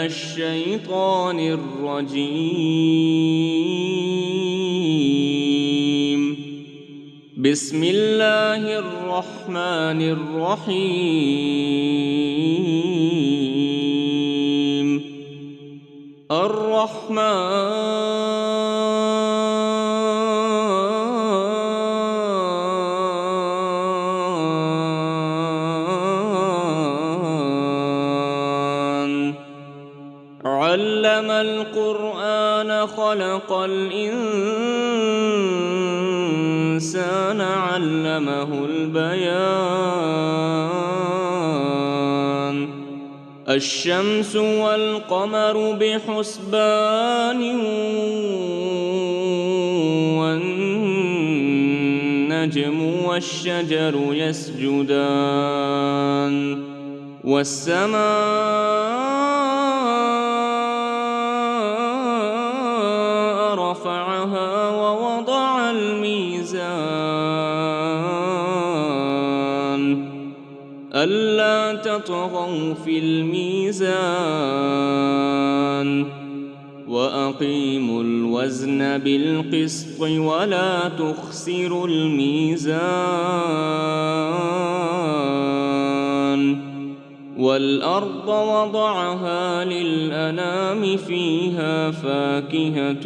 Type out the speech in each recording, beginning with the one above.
الشيطان الرجيم. بسم الله الرحمن الرحيم. الرحمن علم القرآن خلق الإنسان علمه البيان. الشمس والقمر بحسبان والنجم والشجر يسجدان والسماء رفعها ووضع الميزان ألا تطغوا في الميزان وأقيموا الوزن بالقسط ولا تخسروا الميزان. والأرض وضعها للأنام فيها فاكهة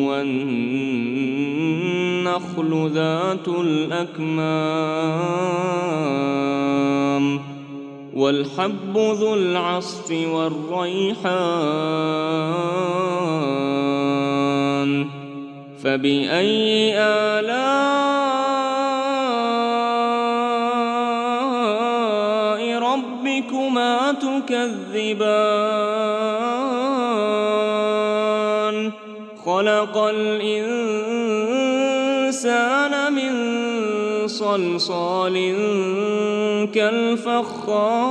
والنخل ذات الأكمام والحب ذو العصف والريحان. فبأي آلاء ربكما تكذبان؟ خلق الإنسان من صلصال كالفخار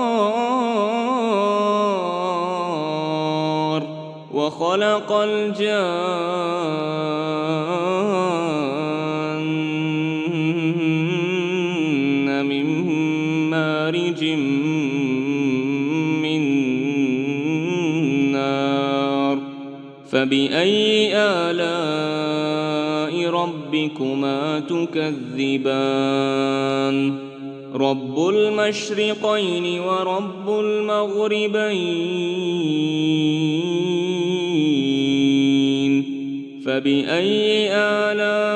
وخلق الجان من مارج من نار. فبأي آلاء ربكما تكذبان؟ رب المشرقين ورب المغربين. فبأي آلاء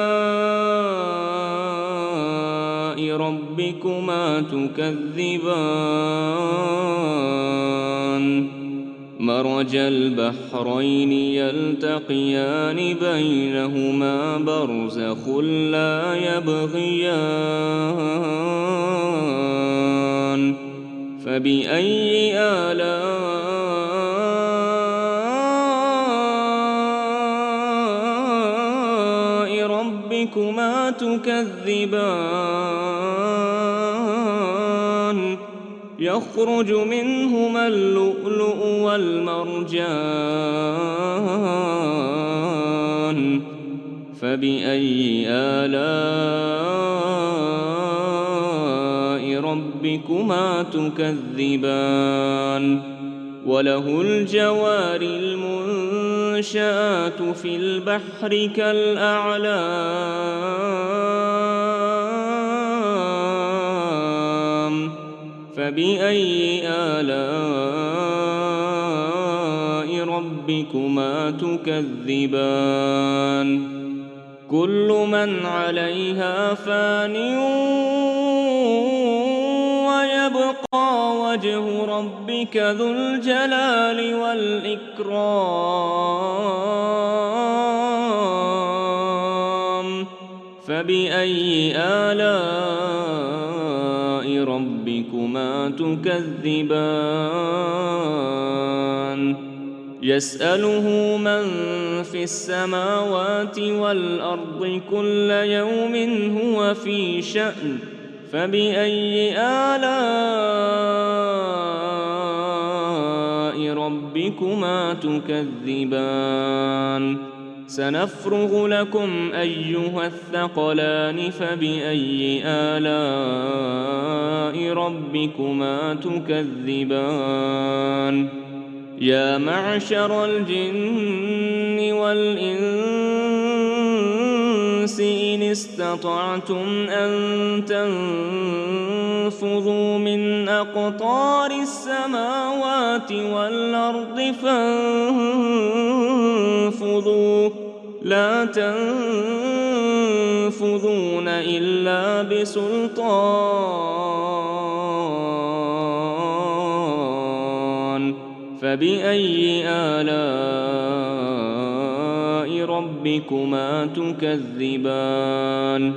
ربكما تكذبان؟ مرج البحرين يلتقيان بينهما برزخ لا يبغيان. فبأي آلاء ربكما تكذبان؟ يخرج منهما اللؤلؤ والمرجان. فبأي آلاء ربكما تكذبان؟ وله الجوار المنشآت في البحر كالأعلام. فبأي آلاء ربكما تكذبان؟ كل من عليها فان ويبقى وجه ربك ذو الجلال والإكرام. فبأي آلاء ربكما تكذبان؟ يسأله من في السماوات والأرض كل يوم هو في شأن. فبأي آلاء ربكما تكذبان؟ سنفرغ لكم أيها الثقلان. فبأي آلاء ربكما تكذبان؟ يا معشر الجن والإنس إن استطعتم أن تنفذوا من أقطار السماوات والأرض فانفذوا لا تنفذون إلا بسلطان فبأي آلاء ربكما تكذبان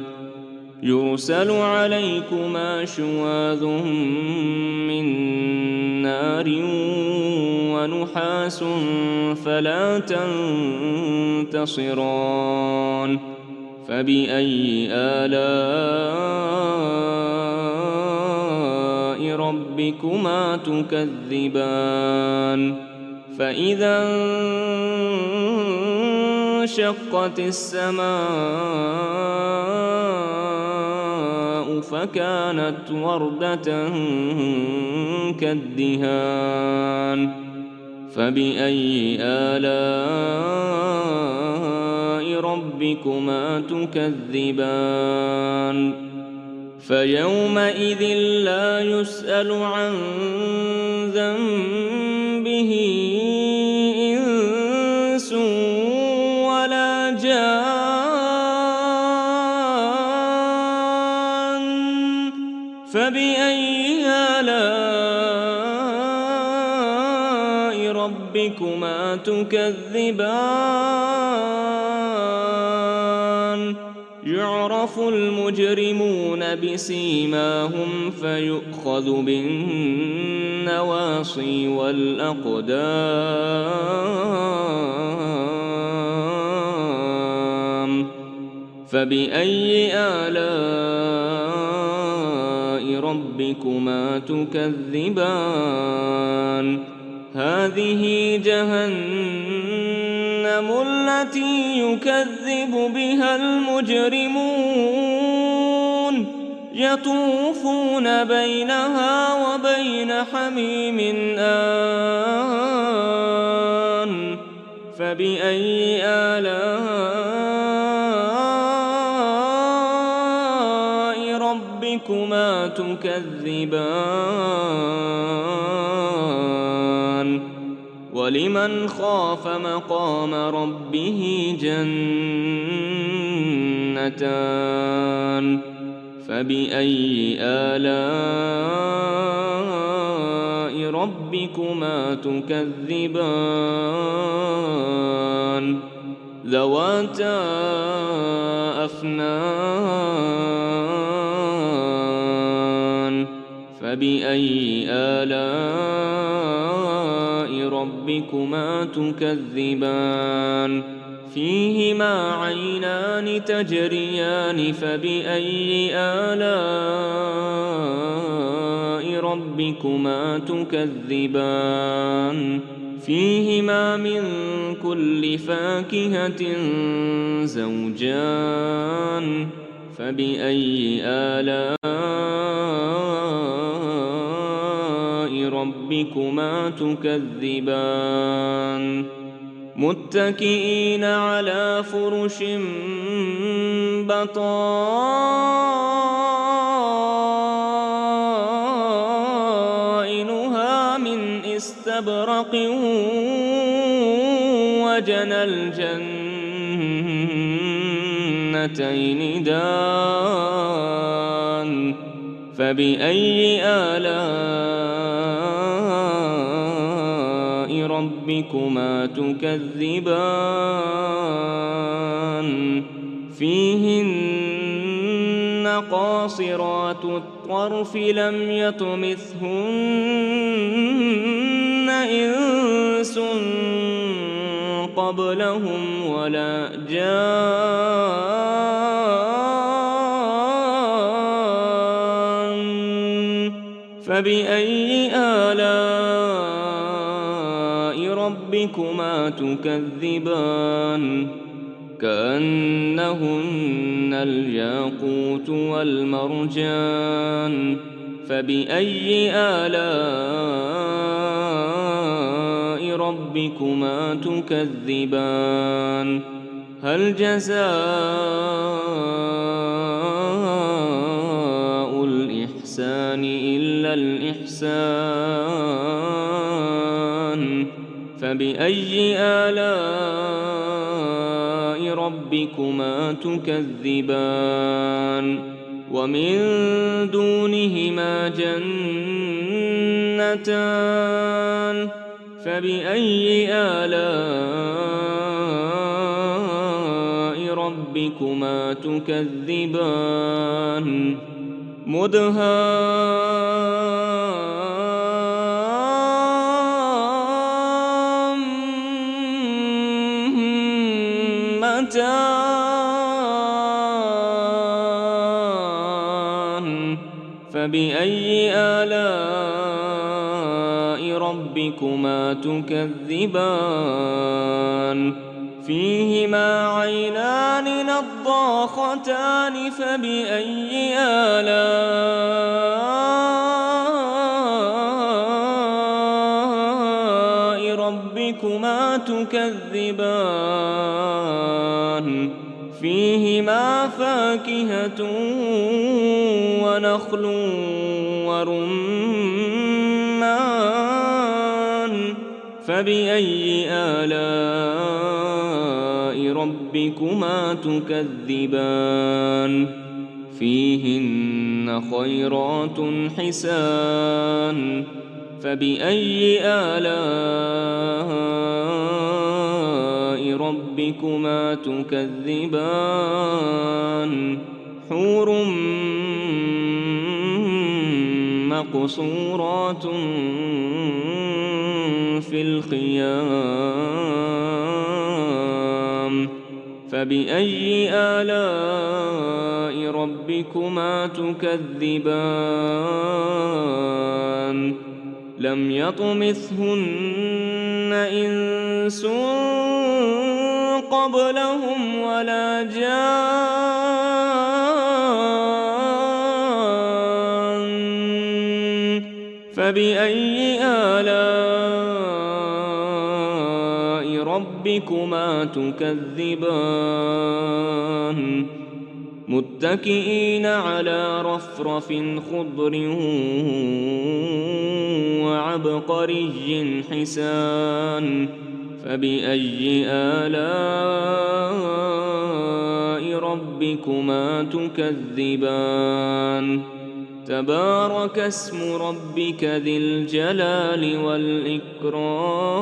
يرسل عليكما شواظ من نار ونحاس فلا تنتصران فبأي آلاء ربكما تكذبان فإذا انشقت السماء فكانت وردة كالدهان فبأي آلاء ربكما تكذبان فيومئذ لا يسأل عن ذنبه إنس ولا جان فبأي آلاء ربكما تكذبان يعرف المجرمون بسيماهم فيؤخذ بالنواصي والأقدام فبأي آلاء ربكما تكذبان هذه جهنم التي يكذب بها المجرمون يطوفون بينها وبين حميم آن فبأي آلاء ربكما تكذبان ولمن خاف مقام ربه جنتان فبأي آلاء ربكما تكذبان ذواتا أفنان فبأي آلاء ربكما تكذبان فيهما عينان تجريان فبأي آلاء ربكما تكذبان فيهما من كل فاكهة زوجان فبأي آلاء ربكما تكذبان متكئين على فرش بطائنها من استبرق وجنى الجنتين دان فبأي آلاء ربكما تكذبان فيهن قاصرات الطرف لم يطمثهن إنس قبلهم ولا جان فبأي آلاء ربكما تكذبان كأنهن الياقوت والمرجان فبأي آلاء ربكما تكذبان هل جزاء الإحسان إلا الإحسان فبأي آلاء ربكما تكذبان ومن دونهما جنتان فبأي آلاء ربكما تكذبان مدهامتان فبأي آلاء ربكما تكذبان فيهما عينان نضاختان فبأي آلاء ربكما تكذبان فيهما فاكهة ونخل ورمان فبأي آلاء ربكما تكذبان فيهن خيرات حسان فبأي آلاء ربكما تكذبان حور مقصورات في الخيام فبأي آلاء ربكما تكذبان لم يطمثهن إنس قبلهم ولا جان فبأي آلاء ربكما تكذبان متكئين على رفرف خضر وعبقري حسان فبأي آلاء ربكما تكذبان تبارك اسم ربك ذي الجلال والإكرام